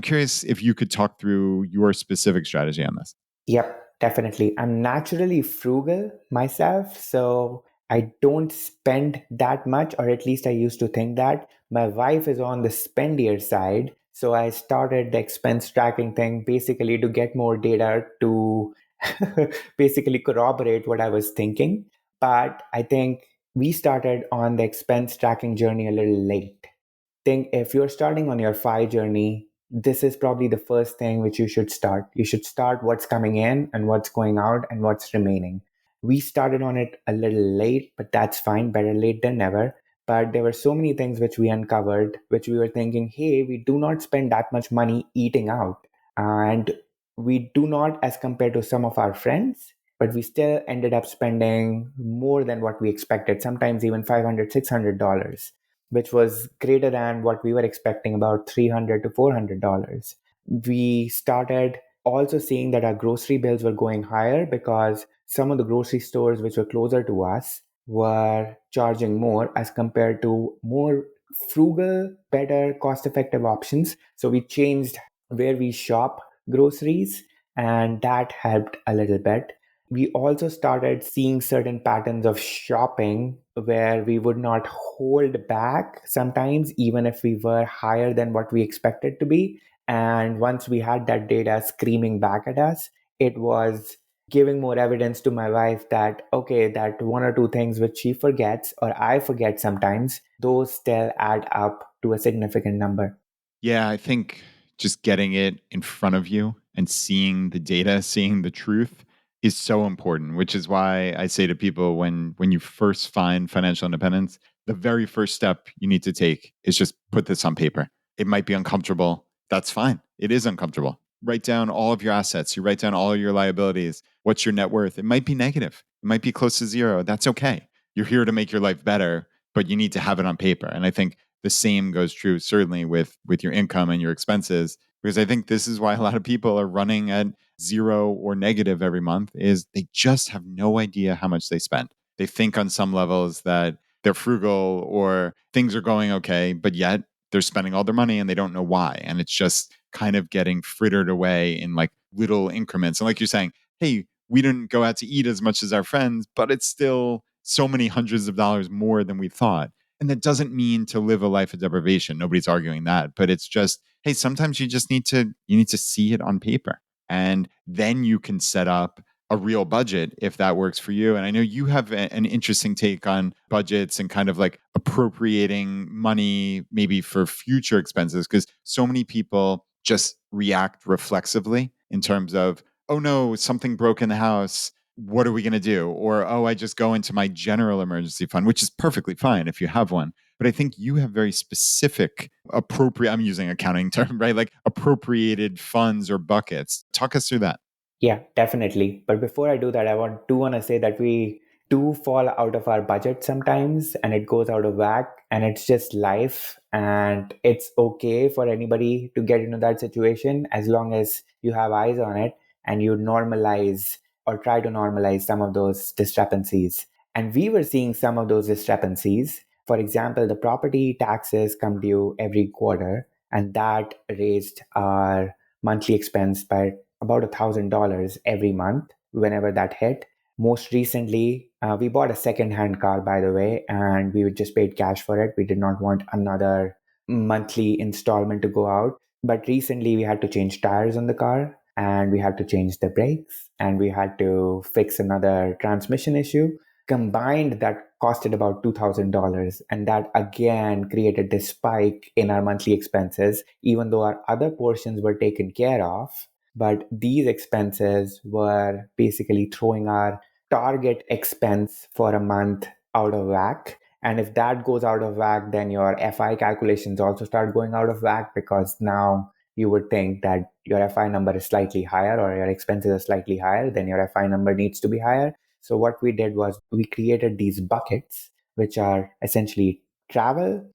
curious if you could talk through your specific strategy on this. Yep, definitely. I'm naturally frugal myself, so I don't spend that much, or at least I used to think that. My wife is on the spendier side, so I started the expense tracking thing basically to get more data to basically corroborate what I was thinking. But I think we started on the expense tracking journey a little late. Think if you're starting on your FI journey, this is probably the first thing which you should start. You should start what's coming in and what's going out and what's remaining. We started on it a little late, but that's fine. Better late than never. But there were so many things which we uncovered, which we were thinking, hey, we do not spend that much money eating out. And we do not, as compared to some of our friends, but we still ended up spending more than what we expected, sometimes even $500, $600, which was greater than what we were expecting, about $300 to $400. We started also seeing that our grocery bills were going higher because some of the grocery stores which were closer to us were charging more as compared to more frugal, better, cost effective options. So we changed where we shop groceries, and that helped a little bit. We also started seeing certain patterns of shopping where we would not hold back sometimes, even if we were higher than what we expected to be. And once we had that data screaming back at us, it was giving more evidence to my wife that, okay, that one or two things which she forgets or I forget sometimes, those still add up to a significant number. Yeah, I think just getting it in front of you and seeing the data, seeing the truth is so important, which is why I say to people when you first find financial independence, the very first step you need to take is just put this on paper. It might be uncomfortable. That's fine. It is uncomfortable. Write down all of your assets. You write down all of your liabilities. What's your net worth? It might be negative. It might be close to zero. That's okay. You're here to make your life better, but you need to have it on paper. And I think the same goes true certainly with your income and your expenses, because I think this is why a lot of people are running at zero or negative every month is they just have no idea how much they spend. They think on some levels that they're frugal or things are going okay, but yet they're spending all their money and they don't know why, and it's just kind of getting frittered away in like little increments. And like you're saying, hey, we didn't go out to eat as much as our friends, but it's still so many hundreds of dollars more than we thought. And that doesn't mean to live a life of deprivation. Nobody's arguing that, but it's just, hey, sometimes you need to see it on paper. And then you can set up a real budget if that works for you. And I know you have an interesting take on budgets and kind of like appropriating money maybe for future expenses, because so many people just react reflexively in terms of, oh no, something broke in the house, what are we going to do? Or, oh, I just go into my general emergency fund, which is perfectly fine if you have one. But I think you have very specific, appropriate, I'm using accounting term, right? Like appropriated funds or buckets. Talk us through that. Yeah, definitely. But before I do that, I want to say that we do fall out of our budget sometimes and it goes out of whack, and it's just life, and it's okay for anybody to get into that situation as long as you have eyes on it and you normalize or try to normalize some of those discrepancies. And we were seeing some of those discrepancies. For example, the property taxes come due every quarter, and that raised our monthly expense by about $1,000 every month whenever that hit. Most recently, we bought a second-hand car, by the way, and we just paid cash for it. We did not want another monthly installment to go out. But recently, we had to change tires on the car, and we had to change the brakes, and we had to fix another transmission issue. Combined, that costed about $2,000. And that again created this spike in our monthly expenses, even though our other portions were taken care of. But these expenses were basically throwing our target expense for a month out of whack. And if that goes out of whack, then your FI calculations also start going out of whack, because now you would think that your FI number is slightly higher or your expenses are slightly higher, then your FI number needs to be higher. So what we did was we created these buckets, which are essentially travel.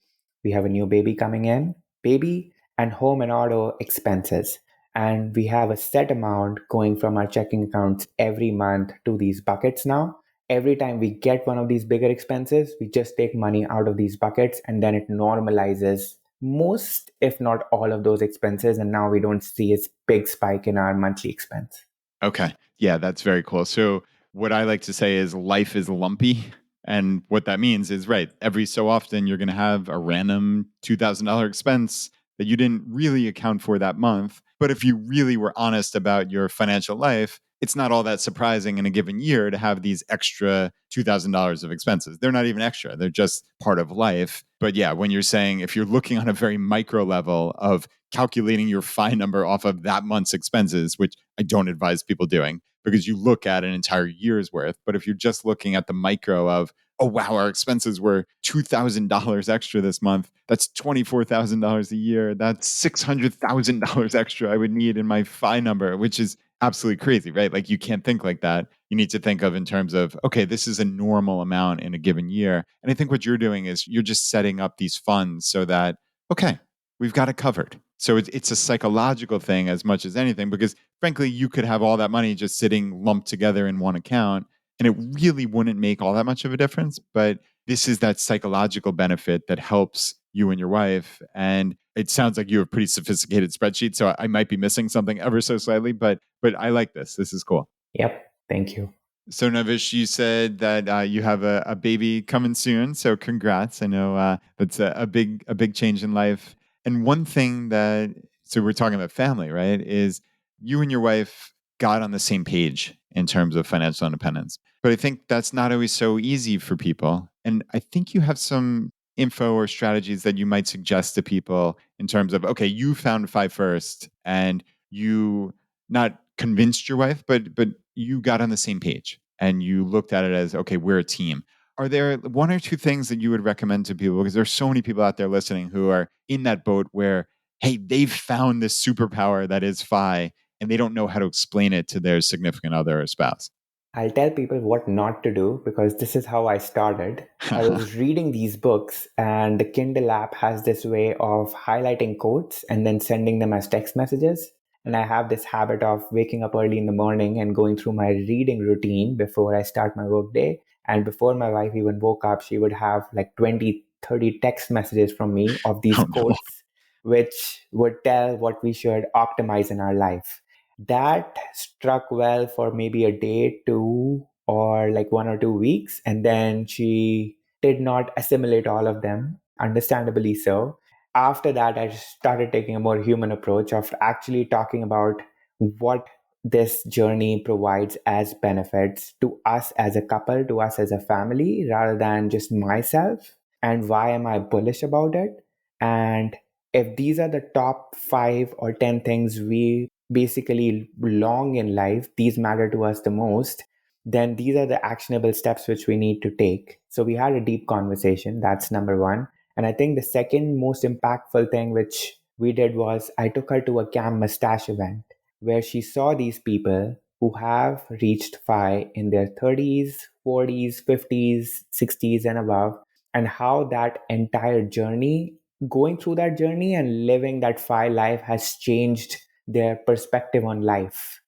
We have a new baby coming in, baby, and home and auto expenses. And we have a set amount going from our checking accounts every month to these buckets now. Every time we get one of these bigger expenses, we just take money out of these buckets and then it normalizes most, if not all, of those expenses. And now we don't see a big spike in our monthly expense. Okay. Yeah, that's very cool. So, what I like to say is life is lumpy. And what that means is, right, every so often you're going to have a random $2,000 expense that you didn't really account for that month. But if you really were honest about your financial life, it's not all that surprising in a given year to have these extra $2,000 of expenses. They're not even extra, they're just part of life. But yeah, when you're saying if you're looking on a very micro level of calculating your FI number off of that month's expenses, which I don't advise people doing because you look at an entire year's worth. But if you're just looking at the micro of, oh, wow, our expenses were $2,000 extra this month. That's $24,000 a year. That's $600,000 extra I would need in my FI number, which is absolutely crazy, right? Like you can't think like that. You need to think of in terms of, okay, this is a normal amount in a given year. And I think what you're doing is you're just setting up these funds so that, okay, we've got it covered. So it's a psychological thing as much as anything, because frankly, you could have all that money just sitting lumped together in one account and it really wouldn't make all that much of a difference. But this is that psychological benefit that helps you and your wife. And it sounds like you have a pretty sophisticated spreadsheet. So I might be missing something ever so slightly, but I like this. This is cool. Yep. Thank you. So Navish, you said that you have a baby coming soon. So congrats! I know that's a big change in life. And one thing that so we're talking about family, right? Is you and your wife got on the same page in terms of financial independence. But I think that's not always so easy for people. And I think you have some info or strategies that you might suggest to people in terms of okay, you found Fi first, and you not convinced your wife, but you got on the same page and you looked at it as okay, we're a team. Are there one or two things that you would recommend to people? Because there's so many people out there listening who are in that boat where, hey, they've found this superpower that is Fi and they don't know how to explain it to their significant other or spouse. I'll tell people what not to do because this is how I started. I was reading these books, and the Kindle app has this way of highlighting quotes and then sending them as text messages. And I have this habit of waking up early in the morning and going through my reading routine before I start my workday. And before my wife even woke up, she would have like 20, 30 text messages from me of these Oh, no. quotes, which would tell what we should optimize in our life. That struck well for maybe a day, two, or like 1 or 2 weeks. And then she did not assimilate all of them, understandably so. After that, I started taking a more human approach of actually talking about what this journey provides as benefits to us as a couple, to us as a family, rather than just myself. And why am I bullish about it? And if these are the top 5 or 10 things we basically long in life, these matter to us the most, then these are the actionable steps which we need to take. So we had a deep conversation. That's number one. And I think the second most impactful thing which we did was I took her to a Cam Mustache event where she saw these people who have reached Fi in their 30s, 40s, 50s, 60s, and above, and how that entire journey, going through that journey and living that Fi life has changed their perspective on life.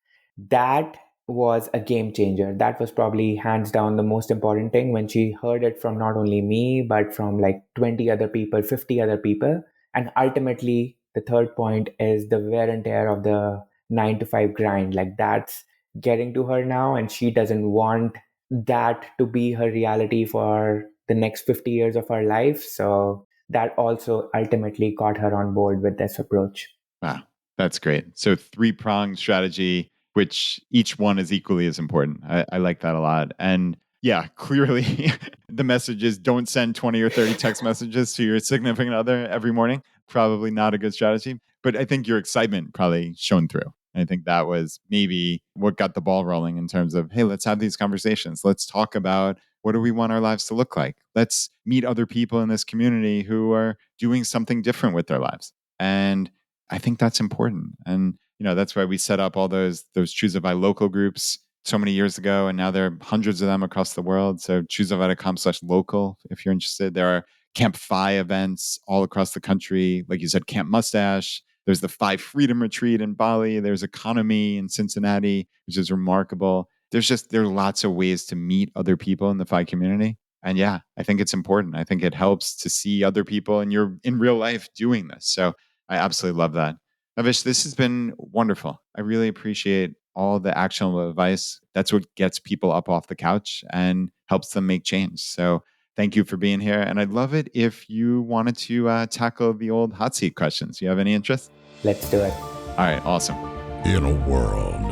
That was a game changer. That was probably hands down the most important thing when she heard it from not only me, but from like 20 other people, 50 other people. And ultimately, the third point is the wear and tear of the 9 to 5 grind. Like that's getting to her now, and she doesn't want that to be her reality for the next 50 years of her life. So that also ultimately got her on board with this approach. Wow, that's great. So three-pronged strategy, which each one is equally as important. I like that a lot. And yeah, clearly the message is don't send 20 or 30 text messages to your significant other every morning. Probably not a good strategy. But I think your excitement probably shone through. I think that was maybe what got the ball rolling in terms of, hey, let's have these conversations. Let's talk about what do we want our lives to look like? Let's meet other people in this community who are doing something different with their lives. And I think that's important. And, that's why we set up all those ChooseFI local groups so many years ago. And now there are hundreds of them across the world. So ChooseFI.com/local, if you're interested. There are Camp FI events all across the country. Like you said, Camp Mustache. There's the Five Freedom Retreat in Bali. There's Economy in Cincinnati, which is remarkable. There are lots of ways to meet other people in the FI community. And yeah, I think it's important. I think it helps to see other people and you're in real life doing this. So I absolutely love that. Navish, this has been wonderful. I really appreciate all the actionable advice. That's what gets people up off the couch and helps them make change. So thank you for being here. And I'd love it if you wanted to tackle the old hot seat questions. You have any interest? Let's do it. All right, awesome. In a world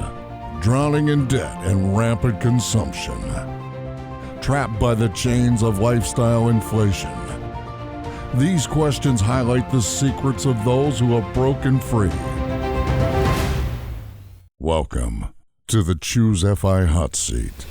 drowning in debt and rampant consumption, trapped by the chains of lifestyle inflation, these questions highlight the secrets of those who have broken free. Welcome to the ChooseFI Hot Seat.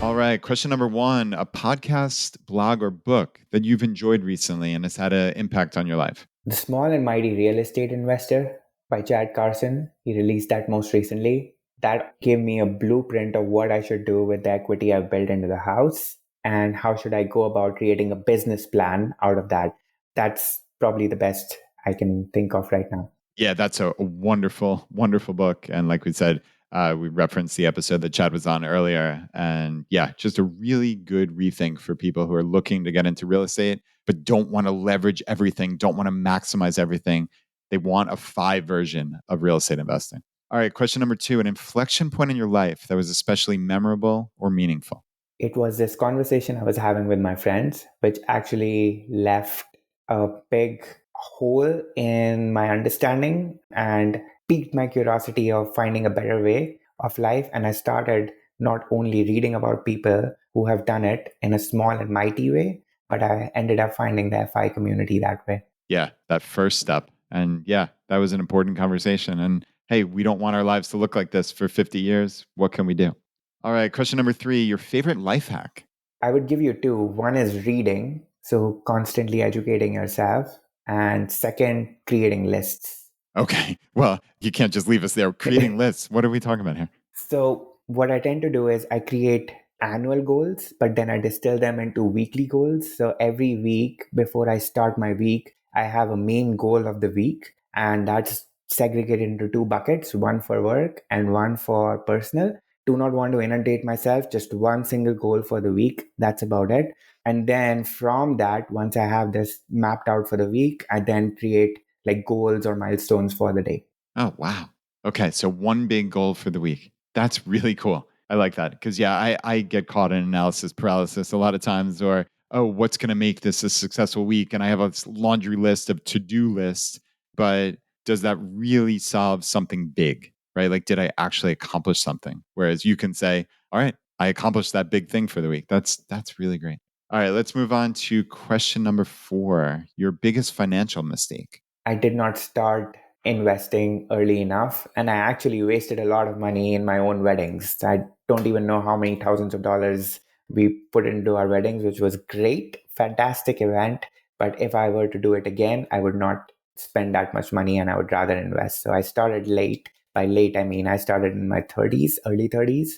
All right, question number 1, a podcast, blog, or book that you've enjoyed recently and has had an impact on your life. The Small and Mighty Real Estate Investor by Chad Carson. He released that most recently. That gave me a blueprint of what I should do with the equity I've built into the house and how should I go about creating a business plan out of that. That's probably the best I can think of right now. Yeah, that's a wonderful, wonderful book. And like we said, we referenced the episode that Chad was on earlier. And yeah, just a really good rethink for people who are looking to get into real estate, but don't want to leverage everything, don't want to maximize everything. They want a 5 version of real estate investing. All right, question number 2, an inflection point in your life that was especially memorable or meaningful. It was this conversation I was having with my friends, which actually left a big hole in my understanding and piqued my curiosity of finding a better way of life. And I started not only reading about people who have done it in a small and mighty way, but I ended up finding the FI community that way. Yeah, that first step. And yeah, that was an important conversation. And hey, we don't want our lives to look like this for 50 years. What can we do? All right, question number 3, your favorite life hack. I would give you 2. One is reading, so constantly educating yourself. And second, creating lists. Okay, well, you can't just leave us there. Creating lists. What are we talking about here? So what I tend to do is I create annual goals, but then I distill them into weekly goals. So every week before I start my week, I have a main goal of the week, and that's segregated into 2 buckets, one for work and one for personal. Do not want to inundate myself, just one single goal for the week. That's about it. And then from that, once I have this mapped out for the week, I then create like goals or milestones for the day. Oh, wow. Okay, so one big goal for the week. That's really cool. I like that because, yeah, I get caught in analysis paralysis a lot of times, or, oh, what's going to make this a successful week? And I have a laundry list of to-do lists, but does that really solve something big, right? Like, did I actually accomplish something? Whereas you can say, all right, I accomplished that big thing for the week. That's really great. All right, let's move on to question number 4, your biggest financial mistake. I did not start investing early enough, and I actually wasted a lot of money in my own weddings. I don't even know how many thousands of dollars we put into our weddings, which was great, fantastic event. But if I were to do it again, I would not spend that much money and I would rather invest. So I started late. By late, I mean I started in my 30s, early 30s.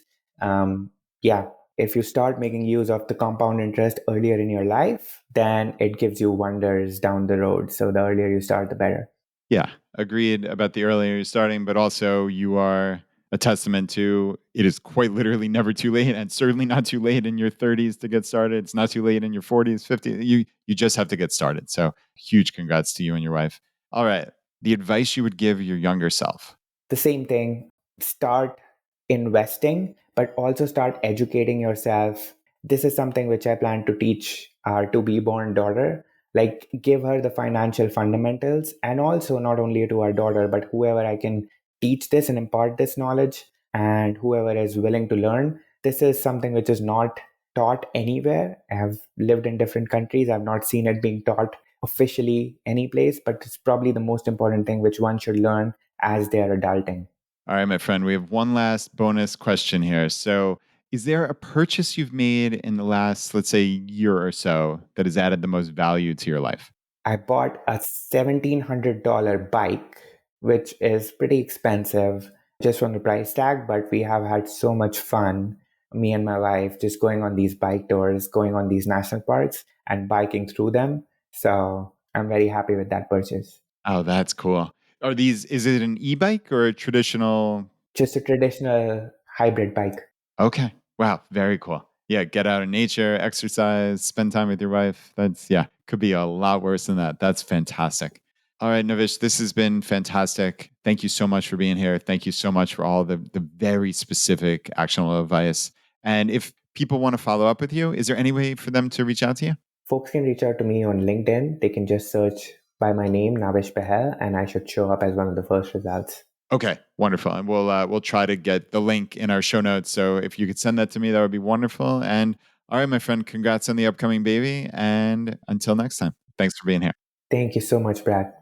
Yeah, if you start making use of the compound interest earlier in your life, then it gives you wonders down the road. So the earlier you start, the better. Yeah, agreed about the earlier you're starting, but also you are a testament to it is quite literally never too late, and certainly not too late in your 30s to get started. It's not too late in your 40s, 50s. You just have to get started. So huge congrats to you and your wife. All right, the advice you would give your younger self. The same thing, start investing, but also start educating yourself. This is something which I plan to teach our to be born daughter, like give her the financial fundamentals, and also not only to our daughter, but whoever I can teach this and impart this knowledge, and whoever is willing to learn. This is something which is not taught anywhere. I have lived in different countries. I've not seen it being taught officially any place, but it's probably the most important thing which one should learn as they are adulting. All right, my friend, we have one last bonus question here. So Is there a purchase you've made in the last, let's say, year or so that has added the most value to your life? I bought a $1,700 bike, which is pretty expensive just from the price tag, but we have had so much fun, me and my wife, just going on these bike tours, going on these national parks and biking through them. So I'm very happy with that purchase. Oh, that's cool. Is it an e-bike or a traditional? Just a traditional hybrid bike. Okay. Wow. Very cool. Yeah. Get out in nature, exercise, spend time with your wife. Yeah, could be a lot worse than that. That's fantastic. All right, Navish, this has been fantastic. Thank you so much for being here. Thank you so much for all the very specific actionable advice. And if people want to follow up with you, is there any way for them to reach out to you? Folks can reach out to me on LinkedIn. They can just search by my name, Navish Bahl, and I should show up as one of the first results. Okay, wonderful. And we'll try to get the link in our show notes. So if you could send that to me, that would be wonderful. And all right, my friend, congrats on the upcoming baby. And until next time, thanks for being here. Thank you so much, Brad.